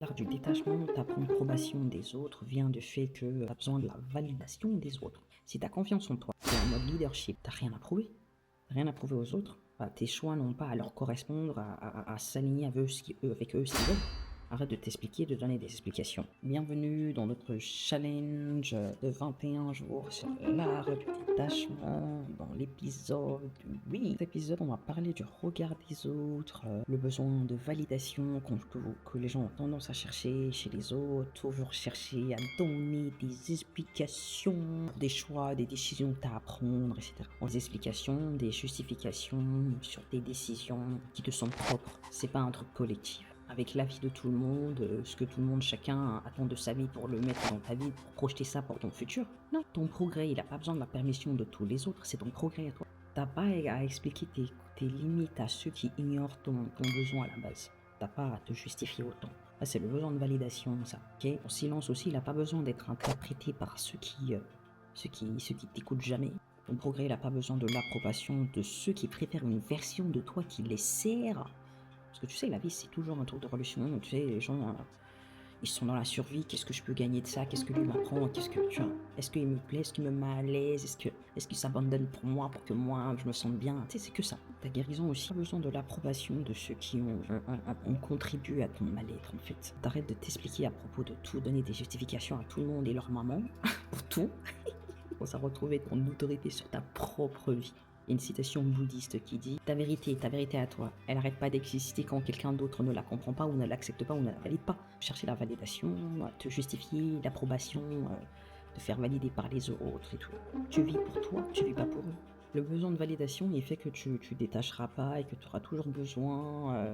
L'art du détachement, ta approbation des autres vient du fait que tu as besoin de la validation des autres. Si tu as confiance en toi, tu es en mode leadership, tu rien à prouver. Rien à prouver aux autres. Bah, tes choix n'ont pas à leur correspondre, à s'aligner avec eux ce qu'ils veulent. Arrête de t'expliquer, de donner des explications. Bienvenue dans notre challenge de 21 jours sur l'art du détachement. Dans l'épisode 8, cet épisode, on va parler du regard des autres, le besoin de validation que les gens ont tendance à chercher chez les autres, toujours chercher à donner des explications pour des choix, des décisions que tu as à prendre, etc. Des explications, des justifications sur tes décisions qui te sont propres. C'est pas un truc collectif. Avec l'avis de tout le monde, ce que tout le monde, chacun attend de sa vie pour le mettre dans ta vie, pour projeter ça pour ton futur. Non, ton progrès, il n'a pas besoin de la permission de tous les autres, c'est ton progrès à toi. T'as pas à expliquer tes limites à ceux qui ignorent ton besoin à la base. T'as pas à te justifier autant. Ça, c'est le besoin de validation, ça. Ok. Ton silence aussi, il n'a pas besoin d'être interprété par ceux qui t'écoutent jamais. Ton progrès, il n'a pas besoin de l'approbation de ceux qui préfèrent une version de toi qui les sert. Parce que tu sais, la vie, c'est toujours un tour de relation. Tu sais, les gens, ils sont dans la survie. Qu'est-ce que je peux gagner de ça? Qu'est-ce que lui m'apprend? Est-ce qu'il me plaît? Est-ce qu'il me met à l'aise? Est-ce qu'il s'abandonne pour moi, pour que moi, je me sente bien? Tu sais, c'est que ça. Ta guérison aussi a besoin de l'approbation de ceux qui ont contribué à ton mal-être, en fait. T'arrêtes de t'expliquer à propos de tout, donner des justifications à tout le monde et leur maman, pour tout. Pour ça retrouver ton autorité sur ta propre vie. Une citation bouddhiste qui dit ta vérité à toi, elle n'arrête pas d'exister quand quelqu'un d'autre ne la comprend pas ou ne l'accepte pas ou ne la valide pas. Chercher la validation, te justifier, l'approbation, te faire valider par les autres et tout. Tu vis pour toi, tu vis pas pour eux. Le besoin de validation, il fait que tu détacheras pas et que tu auras toujours besoin,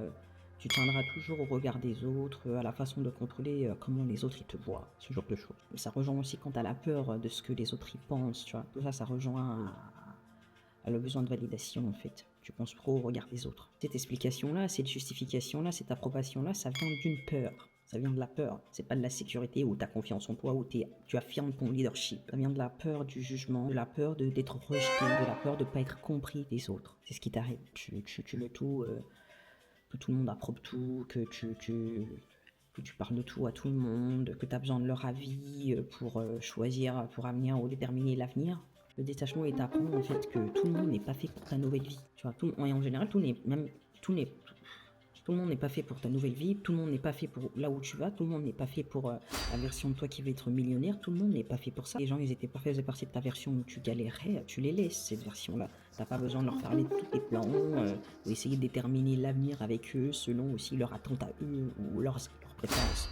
tu tiendras toujours au regard des autres, à la façon de contrôler comment les autres ils te voient, ce genre de choses. Ça rejoint aussi quand tu as la peur de ce que les autres y pensent, tu vois. Tout ça, ça rejoint le besoin de validation en fait. Tu penses trop au regard des autres. Cette explication-là, cette justification-là, cette approbation-là, ça vient d'une peur. Ça vient de la peur. C'est pas de la sécurité ou ta confiance en toi ou tu affirmes ton leadership. Ça vient de la peur du jugement, de la peur d'être rejeté, de la peur de pas être compris des autres. C'est ce qui t'arrive. Tu le tout, que tout le monde approuve tout, que tu parles de tout à tout le monde, que tu as besoin de leur avis pour choisir, pour avenir ou déterminer l'avenir. Le détachement, il t'apprend en fait que tout le monde n'est pas fait pour ta nouvelle vie. Tu vois, et en général, tout le monde n'est pas fait pour ta nouvelle vie, tout le monde n'est pas fait pour là où tu vas, tout le monde n'est pas fait pour la version de toi qui veut être millionnaire, tout le monde n'est pas fait pour ça. Les gens, ils étaient pas faits, faisaient partie de ta version où tu galérais, tu les laisses, cette version-là. T'as pas besoin de leur parler de tous tes plans, ou essayer de déterminer l'avenir avec eux selon aussi leurs attentes à eux ou leurs préférences.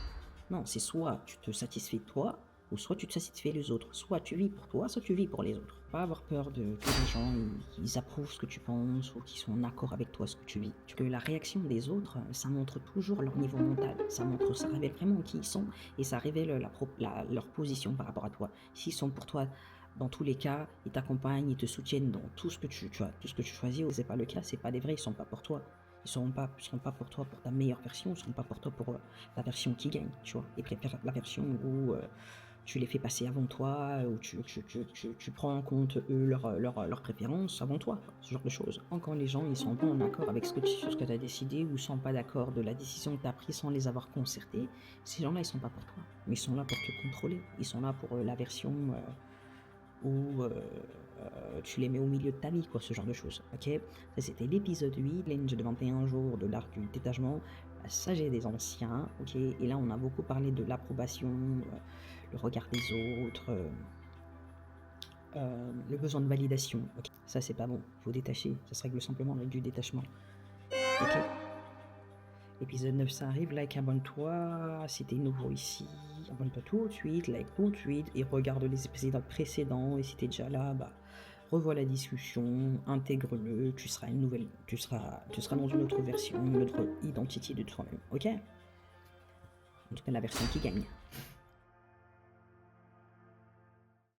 Non, c'est soit tu te satisfais de toi, ou soit tu te satisfais les autres. Soit tu vis pour toi, soit tu vis pour les autres. Pas avoir peur que les gens ils approuvent ce que tu penses ou qu'ils sont en accord avec toi ce que tu vis. Parce que la réaction des autres, ça montre toujours leur niveau mental. Ça révèle vraiment qui ils sont et ça révèle leur position par rapport à toi. S'ils sont pour toi dans tous les cas, ils t'accompagnent, ils te soutiennent dans tout ce que tu choisis, ou c'est pas le cas, c'est pas des vrais, ils sont pas pour toi. Ils seront pas pour toi, pour ta meilleure version, ils seront pas pour toi pour la version qui gagne, tu vois. Ils préfèrent la version où tu les fais passer avant toi, où tu prends en compte eux leurs préférences avant toi, ce genre de choses. Quand les gens ils sont pas en accord avec ce que tu as décidé ou sont pas d'accord de la décision que tu as prise sans les avoir concertés, ces gens-là ils sont pas pour toi, mais ils sont là pour te contrôler, ils sont là pour la version où tu les mets au milieu de ta vie, quoi, ce genre de choses, ok. Ça c'était l'épisode 8, challenge de 21 jours de l'art du détachement, la sagesse des anciens, ok. Et là on a beaucoup parlé de l'approbation, le regard des autres, le besoin de validation, ok. Ça c'est pas bon, faut détacher, ça se règle simplement avec du détachement, ok. Épisode 9 ça arrive, like, abonne-toi, si t'es nouveau ici, abonne-toi tout de suite, like tout de suite, et regarde les épisodes précédents, et si t'es déjà là, bah, revois la discussion, intègre-le, tu seras dans une autre version, une autre identité de toi-même, ok. En tout cas, la version qui gagne.